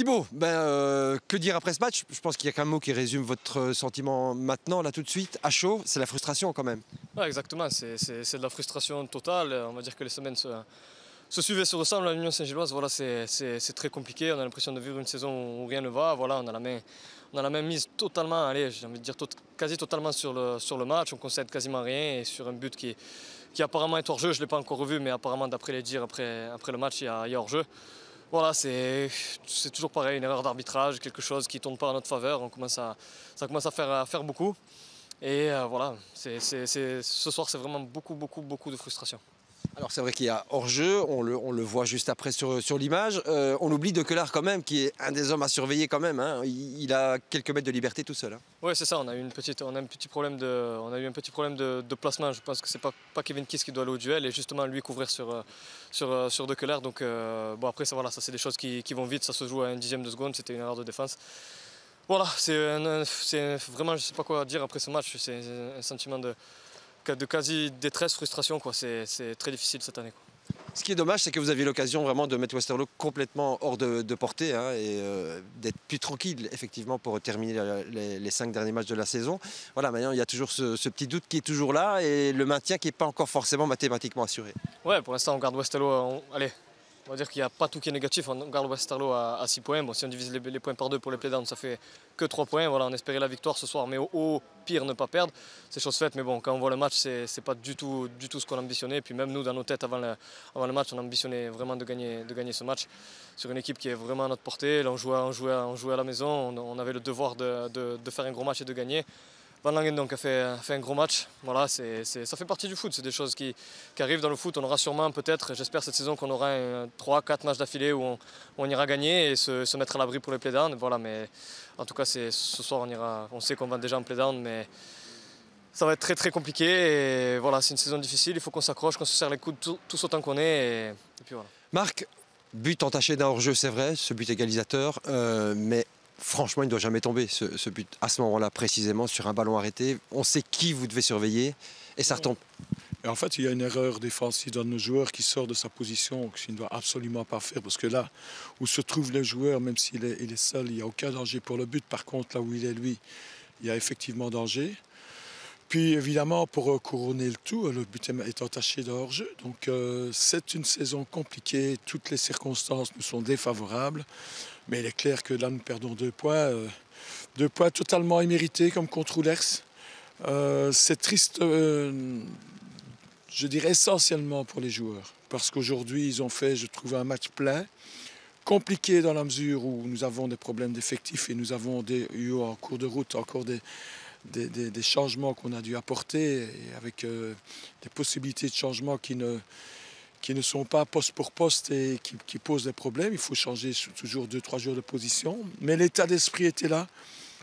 Thibaut, que dire après ce match? Je pense qu'il y a qu'un mot qui résume votre sentiment maintenant, là tout de suite, à chaud, c'est la frustration quand même. Ouais, exactement, c'est de la frustration totale. On va dire que les semaines se suivent et se ressemblent à l'Union Saint-Gilloise. Voilà, c'est très compliqué. On a l'impression de vivre une saison où rien ne va. Voilà, on a la main mise totalement, allez, j'ai envie de dire quasi totalement sur le match. On concède quasiment rien et sur un but qui apparemment est hors-jeu. Je ne l'ai pas encore revu, mais apparemment, d'après les dires, après le match, il y a hors-jeu. Voilà, c'est toujours pareil, une erreur d'arbitrage, quelque chose qui ne tourne pas en notre faveur. Ça commence à faire beaucoup. Et voilà, ce soir, c'est vraiment beaucoup de frustration. Alors c'est vrai qu'il y a hors-jeu, on le voit juste après sur l'image. On oublie De Keulaar quand même, qui est un des hommes à surveiller quand même, hein. Il a quelques mètres de liberté tout seul, hein. Oui, c'est ça, on a eu un petit problème de placement. Je pense que c'est pas Kevin Kiss qui doit aller au duel et justement lui couvrir sur De Keulaar. Donc bon, après, ça c'est des choses qui vont vite, ça se joue à un dixième de seconde, c'était une erreur de défense. Voilà, c'est vraiment, je sais pas quoi dire après ce match, c'est un sentiment de quasi détresse, frustration, quoi. C'est très difficile cette année, quoi. Ce qui est dommage, c'est que vous aviez l'occasion vraiment de mettre Westerlo complètement hors de portée, hein, et d'être plus tranquille effectivement pour terminer les 5 derniers matchs de la saison. Voilà, maintenant il y a toujours ce petit doute qui est toujours là et le maintien qui n'est pas encore forcément mathématiquement assuré. Ouais, pour l'instant on garde Westerlo, allez, on va dire qu'il n'y a pas tout qui est négatif, on garde Westerlo à 6 points. Bon, si on divise les points par 2 pour les playdowns, ça fait que 3 points. Voilà, on espérait la victoire ce soir, mais au pire ne pas perdre, c'est chose faite. Mais bon, quand on voit le match, c'est pas du tout ce qu'on ambitionnait. Et puis même nous, dans nos têtes, avant le match, on ambitionnait vraiment de gagner ce match sur une équipe qui est vraiment à notre portée. Là, on jouait à la maison, on avait le devoir de faire un gros match et de gagner. Van Langen donc a fait un gros match. Voilà, ça fait partie du foot, c'est des choses qui arrivent dans le foot. On aura sûrement peut-être, j'espère cette saison qu'on aura 3-4 matchs d'affilée où on ira gagner et se mettre à l'abri pour les playdowns. Voilà, mais en tout cas ce soir on sait qu'on va déjà en playdown, mais ça va être très très compliqué. Et voilà, c'est une saison difficile, il faut qu'on s'accroche, qu'on se serre les coudes tous autant qu'on est. Et puis voilà. Marc, but entaché d'un hors-jeu, c'est vrai, ce but égalisateur, mais franchement, il ne doit jamais tomber, ce but, à ce moment-là, précisément, sur un ballon arrêté. On sait qui vous devez surveiller, et ça retombe. Et en fait, il y a une erreur défensive dans nos joueurs qui sort de sa position, qu'il ne doit absolument pas faire. Parce que là où se trouve le joueur, même s'il est seul, il n'y a aucun danger pour le but. Par contre, là où il est, lui, il y a effectivement danger. Puis évidemment, pour couronner le tout, le but est entaché de hors-jeu. Donc c'est une saison compliquée, toutes les circonstances nous sont défavorables. Mais il est clair que là, nous perdons 2 points. 2 points totalement immérités, comme contre Oulers. C'est triste, je dirais essentiellement pour les joueurs. Parce qu'aujourd'hui, ils ont fait, je trouve, un match plein. Compliqué dans la mesure où nous avons des problèmes d'effectifs et nous avons eu en cours de route encore des changements qu'on a dû apporter, et avec des possibilités de changement qui ne sont pas poste pour poste et qui posent des problèmes. Il faut changer toujours 2-3 jours de position. Mais l'état d'esprit était là.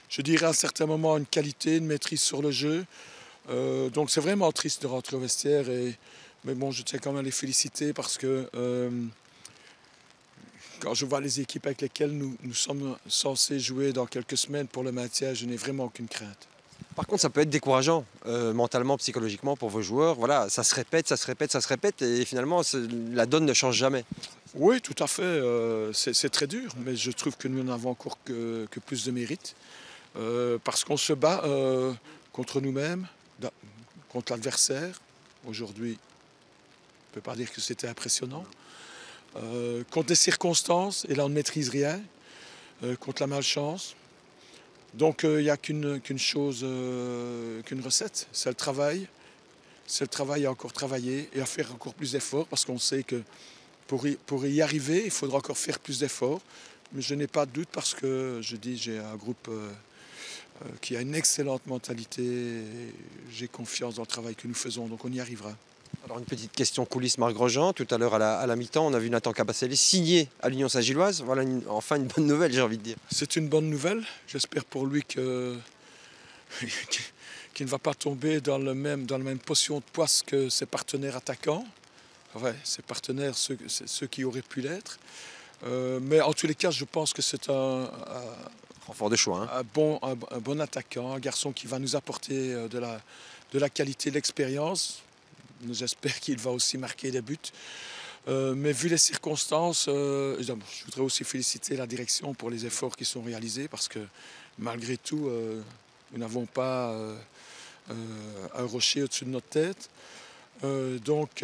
Je dirais à un certain moment une qualité, une maîtrise sur le jeu. Donc c'est vraiment triste de rentrer au vestiaire. Mais bon, je tiens quand même à les féliciter parce que quand je vois les équipes avec lesquelles nous sommes censés jouer dans quelques semaines pour le maintien, je n'ai vraiment aucune crainte. Par contre, ça peut être décourageant, mentalement, psychologiquement, pour vos joueurs. Voilà, ça se répète, et finalement, la donne ne change jamais. Oui, tout à fait. C'est très dur, mais je trouve que nous n'avons encore que plus de mérite. Parce qu'on se bat contre nous-mêmes, contre l'adversaire. Aujourd'hui, on ne peut pas dire que c'était impressionnant. Contre des circonstances, et là on ne maîtrise rien. Contre la malchance. Donc il n'y a qu'une recette, c'est le travail. C'est le travail à encore travailler et à faire encore plus d'efforts parce qu'on sait que pour y arriver, il faudra encore faire plus d'efforts. Mais je n'ai pas de doute parce que j'ai un groupe qui a une excellente mentalité. Et j'ai confiance dans le travail que nous faisons, donc on y arrivera. Alors une petite question coulisse, Marc Grosjean. Tout à l'heure à la mi-temps, on a vu Nathan Kabasele signé à l'Union Saint-Gilloise. Voilà enfin une bonne nouvelle, j'ai envie de dire. C'est une bonne nouvelle. J'espère pour lui qu'il ne va pas tomber dans la même potion de poisse que ses partenaires attaquants. Ouais, ses partenaires, ceux qui auraient pu l'être. Mais en tous les cas, je pense que c'est un fort de choix, hein. Un bon attaquant, un garçon qui va nous apporter de la qualité, de l'expérience. J'espère qu'il va aussi marquer des buts. Mais vu les circonstances, je voudrais aussi féliciter la direction pour les efforts qui sont réalisés parce que malgré tout, nous n'avons pas un rocher au-dessus de notre tête. Donc,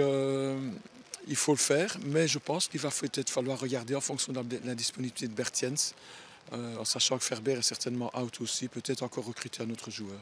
il faut le faire, mais je pense qu'il va peut-être falloir regarder en fonction de la disponibilité de Bert Jens, en sachant que Ferber est certainement out aussi, peut-être encore recruter un autre joueur.